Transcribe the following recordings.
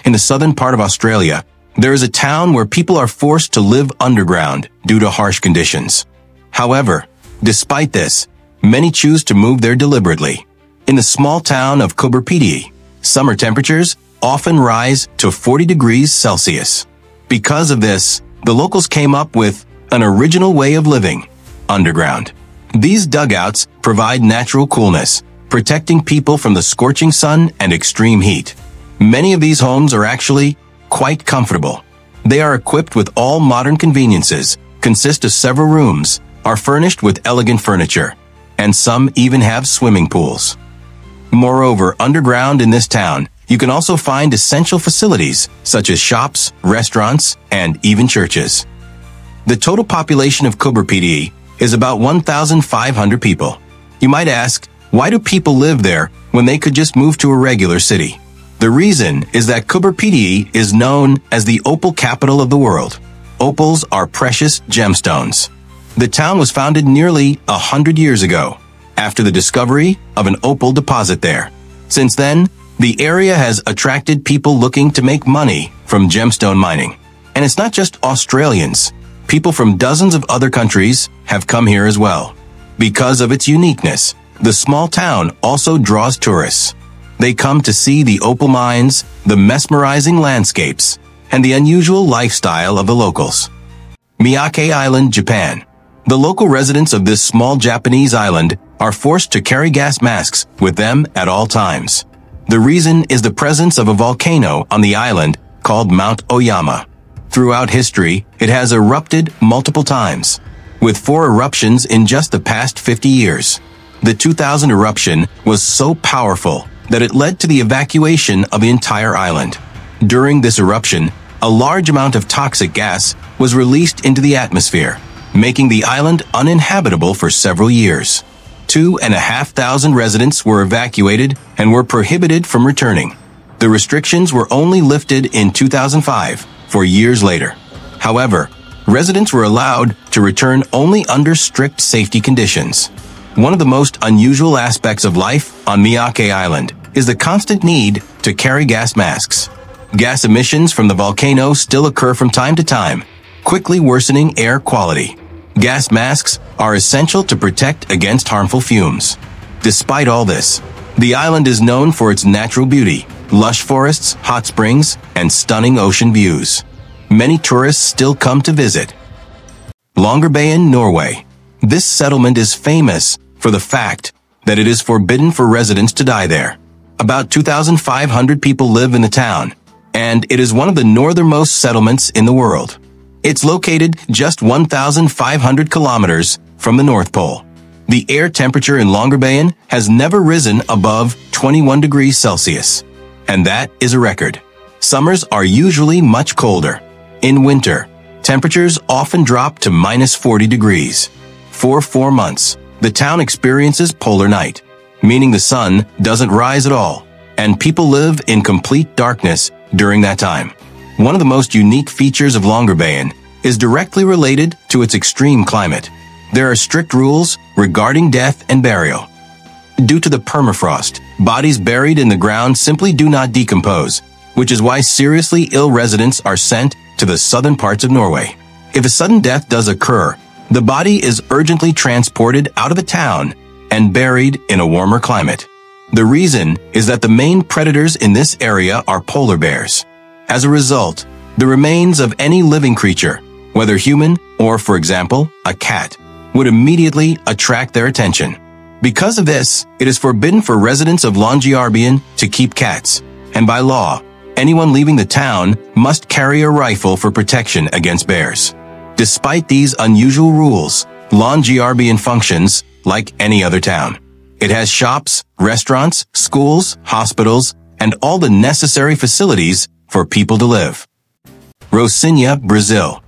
in the southern part of Australia, there is a town where people are forced to live underground due to harsh conditions. However, despite this, many choose to move there deliberately. In the small town of Coober, Pedy, summer temperatures often rise to 40 degrees Celsius. Because of this, the locals came up with an original way of living, underground. These dugouts provide natural coolness, protecting people from the scorching sun and extreme heat. Many of these homes are actually quite comfortable. They are equipped with all modern conveniences, consist of several rooms, are furnished with elegant furniture, and some even have swimming pools. Moreover, underground in this town, you can also find essential facilities such as shops, restaurants, and even churches. The total population of Coober, Pedy is about 1,500 people. You might ask, why do people live there when they could just move to a regular city? The reason is that Coober, Pedy is known as the opal capital of the world. Opals are precious gemstones. The town was founded nearly 100 years ago, after the discovery of an opal deposit there. Since then, the area has attracted people looking to make money from gemstone mining. And it's not just Australians. People from dozens of other countries have come here as well. Because of its uniqueness, the small town also draws tourists. They come to see the opal mines, the mesmerizing landscapes, and the unusual lifestyle of the locals. Miyake Island, Japan. The local residents of this small Japanese island are forced to carry gas masks with them at all times. The reason is the presence of a volcano on the island called Mount Oyama. Throughout history, it has erupted multiple times, with 4 eruptions in just the past 50 years. The 2000 eruption was so powerful that it led to the evacuation of the entire island. During this eruption, a large amount of toxic gas was released into the atmosphere, making the island uninhabitable for several years. 2,500 residents were evacuated and were prohibited from returning. The restrictions were only lifted in 2005, 4 years later. However, residents were allowed to return only under strict safety conditions. One of the most unusual aspects of life on Miyake Island is the constant need to carry gas masks. Gas emissions from the volcano still occur from time to time, quickly worsening air quality. Gas masks are essential to protect against harmful fumes. Despite all this, the island is known for its natural beauty, lush forests, hot springs, and stunning ocean views. Many tourists still come to visit. Longyearbyen, Norway. This settlement is famous for the fact that it is forbidden for residents to die there. About 2,500 people live in the town, and it is one of the northernmost settlements in the world. It's located just 1,500 kilometers from the North Pole. The air temperature in Longyearbyen has never risen above 21 degrees Celsius, and that is a record. Summers are usually much colder. In winter, temperatures often drop to minus 40 degrees. For 4 months, the town experiences polar night, meaning the sun doesn't rise at all, and people live in complete darkness during that time. One of the most unique features of Longyearbyen is directly related to its extreme climate. There are strict rules regarding death and burial. Due to the permafrost, bodies buried in the ground simply do not decompose, which is why seriously ill residents are sent to the southern parts of Norway. If a sudden death does occur, the body is urgently transported out of the town and buried in a warmer climate. The reason is that the main predators in this area are polar bears. As a result, the remains of any living creature, whether human or, for example, a cat, would immediately attract their attention. Because of this, it is forbidden for residents of Longyearbyen to keep cats, and by law, anyone leaving the town must carry a rifle for protection against bears. Despite these unusual rules, Longyearbyen functions like any other town. It has shops, restaurants, schools, hospitals, and all the necessary facilities for people to live. Rocinha, Brazil.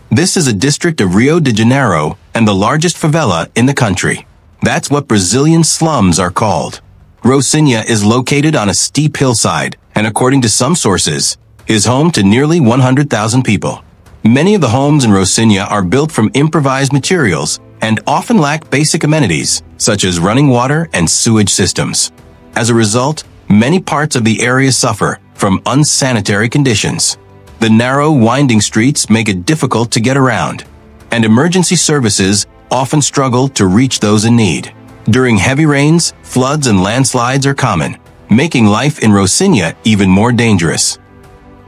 This is a district of Rio de Janeiro and the largest favela in the country. That's what Brazilian slums are called. Rocinha is located on a steep hillside and, according to some sources, is home to nearly 100,000 people. Many of the homes in Rocinha are built from improvised materials and often lack basic amenities, such as running water and sewage systems. As a result, many parts of the area suffer from unsanitary conditions. The narrow, winding streets make it difficult to get around, and emergency services often struggle to reach those in need. During heavy rains, floods and landslides are common, making life in Rocinha even more dangerous.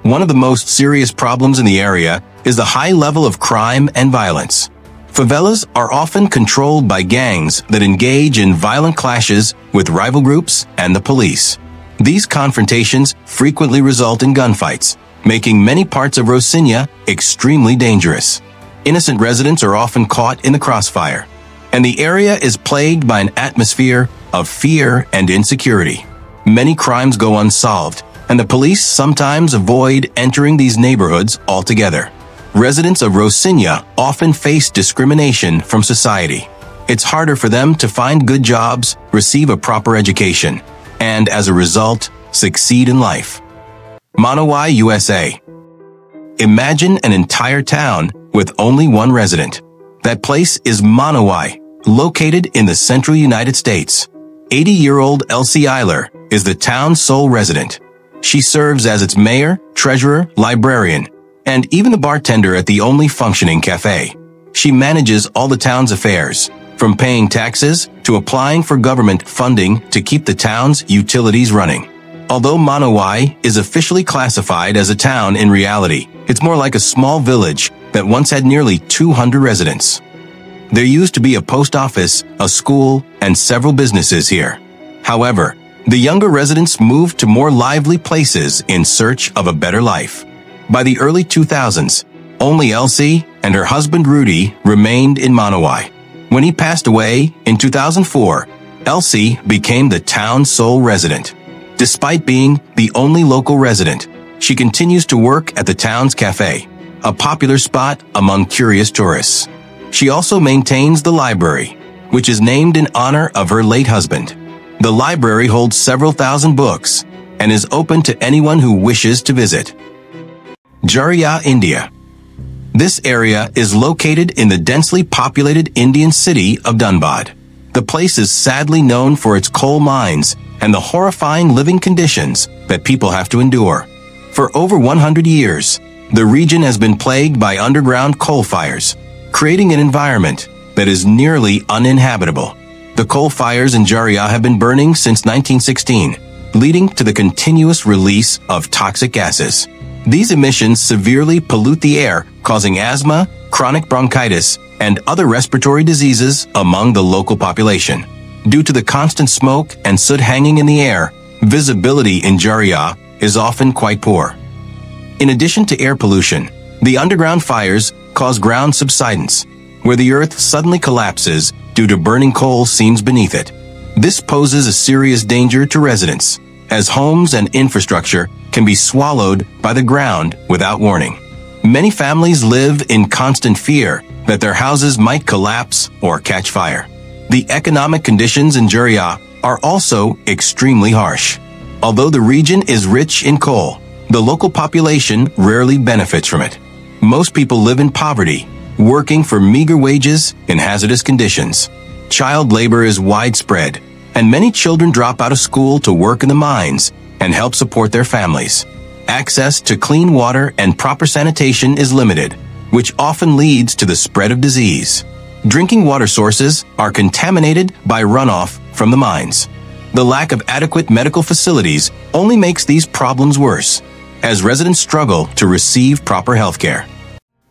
One of the most serious problems in the area is the high level of crime and violence. Favelas are often controlled by gangs that engage in violent clashes with rival groups and the police. These confrontations frequently result in gunfights, making many parts of Rocinha extremely dangerous. Innocent residents are often caught in the crossfire, and the area is plagued by an atmosphere of fear and insecurity. Many crimes go unsolved, and the police sometimes avoid entering these neighborhoods altogether. Residents of Rocinha often face discrimination from society. It's harder for them to find good jobs, receive a proper education, and as a result, succeed in life. Monowi, USA. Imagine an entire town with only one resident. That place is Monowi, located in the central United States. 80-year-old Elsie Eiler is the town's sole resident. She serves as its mayor, treasurer, librarian, and even the bartender at the only functioning cafe. She manages all the town's affairs, from paying taxes to applying for government funding to keep the town's utilities running. Although Monowi is officially classified as a town, in reality, it's more like a small village that once had nearly 200 residents. There used to be a post office, a school, and several businesses here. However, the younger residents moved to more lively places in search of a better life. By the early 2000s, only Elsie and her husband Rudy remained in Monowi. When he passed away in 2004, Elsie became the town's sole resident. Despite being the only local resident, she continues to work at the town's cafe, a popular spot among curious tourists. She also maintains the library, which is named in honor of her late husband. The library holds several thousand books and is open to anyone who wishes to visit. Jharia, India. This area is located in the densely populated Indian city of Dhanbad. The place is sadly known for its coal mines and the horrifying living conditions that people have to endure. For over 100 years, the region has been plagued by underground coal fires, creating an environment that is nearly uninhabitable. The coal fires in Jharia have been burning since 1916, leading to the continuous release of toxic gases. These emissions severely pollute the air, causing asthma, chronic bronchitis, and other respiratory diseases among the local population. Due to the constant smoke and soot hanging in the air, visibility in Jharia is often quite poor. In addition to air pollution, the underground fires cause ground subsidence, where the earth suddenly collapses due to burning coal seams beneath it. This poses a serious danger to residents, as homes and infrastructure can be swallowed by the ground without warning. Many families live in constant fear that their houses might collapse or catch fire. The economic conditions in Jharia are also extremely harsh. Although the region is rich in coal, the local population rarely benefits from it. Most people live in poverty, working for meager wages in hazardous conditions. Child labor is widespread, and many children drop out of school to work in the mines and help support their families. Access to clean water and proper sanitation is limited, which often leads to the spread of disease. Drinking water sources are contaminated by runoff from the mines. The lack of adequate medical facilities only makes these problems worse, as residents struggle to receive proper health care.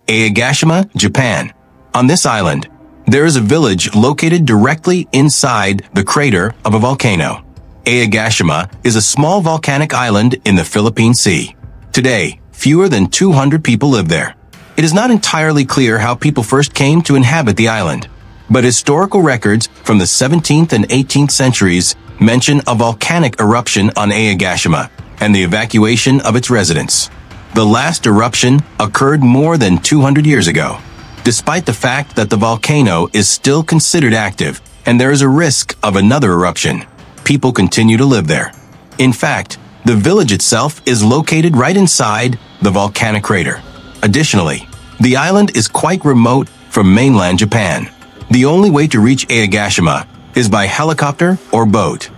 Aogashima, Japan. On this island, there is a village located directly inside the crater of a volcano. Aogashima is a small volcanic island in the Philippine Sea. Today, fewer than 200 people live there. It is not entirely clear how people first came to inhabit the island, but historical records from the 17th and 18th centuries mention a volcanic eruption on Aogashima and the evacuation of its residents. The last eruption occurred more than 200 years ago. Despite the fact that the volcano is still considered active and there is a risk of another eruption, people continue to live there. In fact, the village itself is located right inside the volcanic crater. Additionally, the island is quite remote from mainland Japan. The only way to reach Aogashima is by helicopter or boat.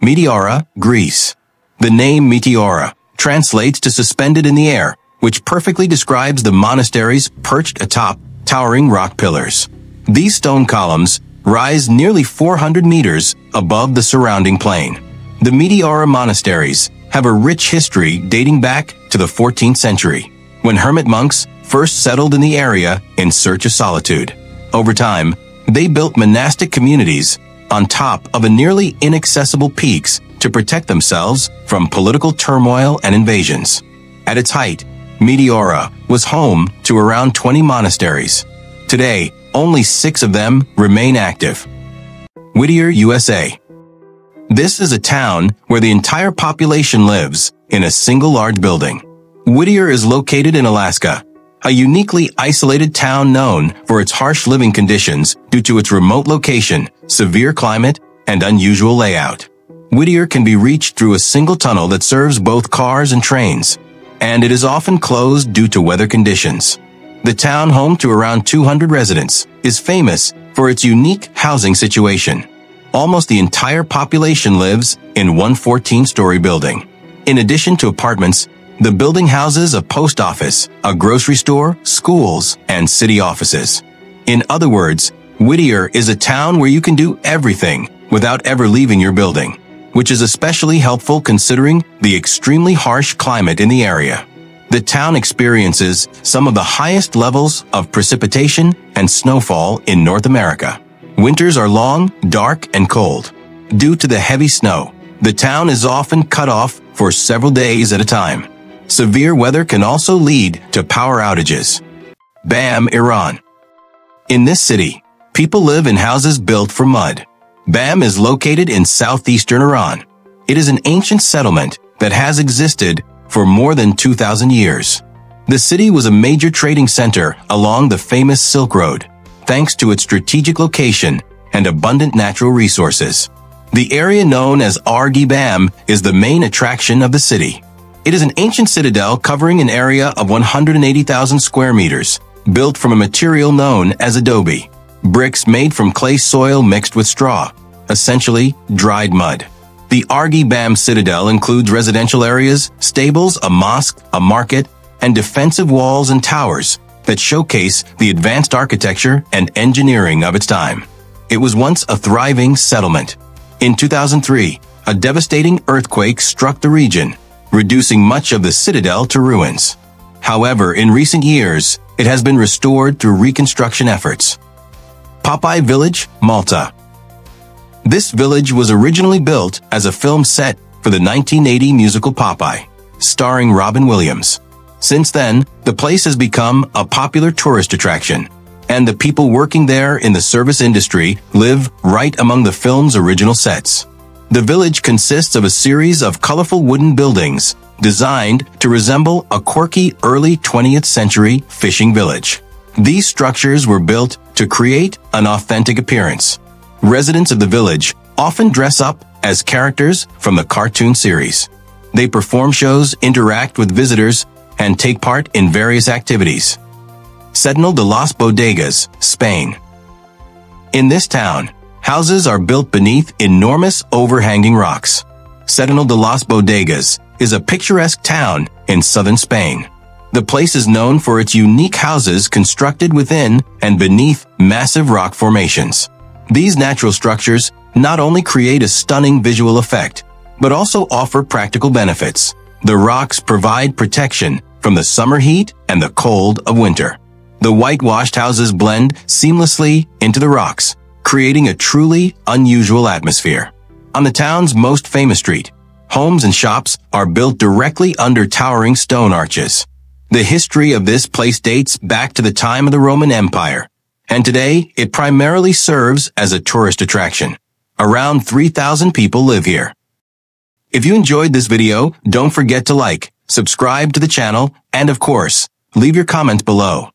Meteora, Greece. The name Meteora translates to suspended in the air, which perfectly describes the monasteries perched atop towering rock pillars. These stone columns rise nearly 400 meters above the surrounding plain. The Meteora monasteries have a rich history dating back to the 14th century, when hermit monks first settled in the area in search of solitude. Over time, they built monastic communities on top of a nearly inaccessible peaks to protect themselves from political turmoil and invasions. At its height, Meteora was home to around 20 monasteries. Today, only 6 of them remain active. Whittier, USA. This is a town where the entire population lives in a single large building. Whittier is located in Alaska, a uniquely isolated town known for its harsh living conditions due to its remote location, severe climate, and unusual layout. Whittier can be reached through a single tunnel that serves both cars and trains, and it is often closed due to weather conditions. The town, home to around 200 residents, is famous for its unique housing situation. Almost the entire population lives in one 14-story building. In addition to apartments, the building houses a post office, a grocery store, schools, and city offices. In other words, Whittier is a town where you can do everything without ever leaving your building, which is especially helpful considering the extremely harsh climate in the area. The town experiences some of the highest levels of precipitation and snowfall in North America. Winters are long, dark, and cold. Due to the heavy snow, the town is often cut off for several days at a time. Severe weather can also lead to power outages. Bam, Iran. In this city, people live in houses built from mud. Bam is located in southeastern Iran. It is an ancient settlement that has existed for more than 2,000 years. The city was a major trading center along the famous Silk Road, thanks to its strategic location and abundant natural resources. The area known as Bam is the main attraction of the city. It is an ancient citadel covering an area of 180,000 square meters, built from a material known as adobe, bricks made from clay soil mixed with straw, essentially dried mud. The Bam citadel includes residential areas, stables, a mosque, a market, and defensive walls and towers that showcase the advanced architecture and engineering of its time. It was once a thriving settlement. In 2003, a devastating earthquake struck the region, reducing much of the citadel to ruins. However, in recent years, it has been restored through reconstruction efforts. Popeye Village, Malta. This village was originally built as a film set for the 1980 musical Popeye, starring Robin Williams. Since then, the place has become a popular tourist attraction, and the people working there in the service industry live right among the film's original sets. The village consists of a series of colorful wooden buildings designed to resemble a quirky early 20th century fishing village. These structures were built to create an authentic appearance. Residents of the village often dress up as characters from the cartoon series. They perform shows, interact with visitors, and take part in various activities. Setenil de las Bodegas, Spain. In this town, houses are built beneath enormous overhanging rocks. Setenil de las Bodegas is a picturesque town in southern Spain. The place is known for its unique houses constructed within and beneath massive rock formations. These natural structures not only create a stunning visual effect, but also offer practical benefits. The rocks provide protection from the summer heat and the cold of winter. The whitewashed houses blend seamlessly into the rocks, creating a truly unusual atmosphere. On the town's most famous street, homes and shops are built directly under towering stone arches. The history of this place dates back to the time of the Roman Empire, and today it primarily serves as a tourist attraction. Around 3,000 people live here. If you enjoyed this video, don't forget to like, subscribe to the channel, and of course, leave your comment below.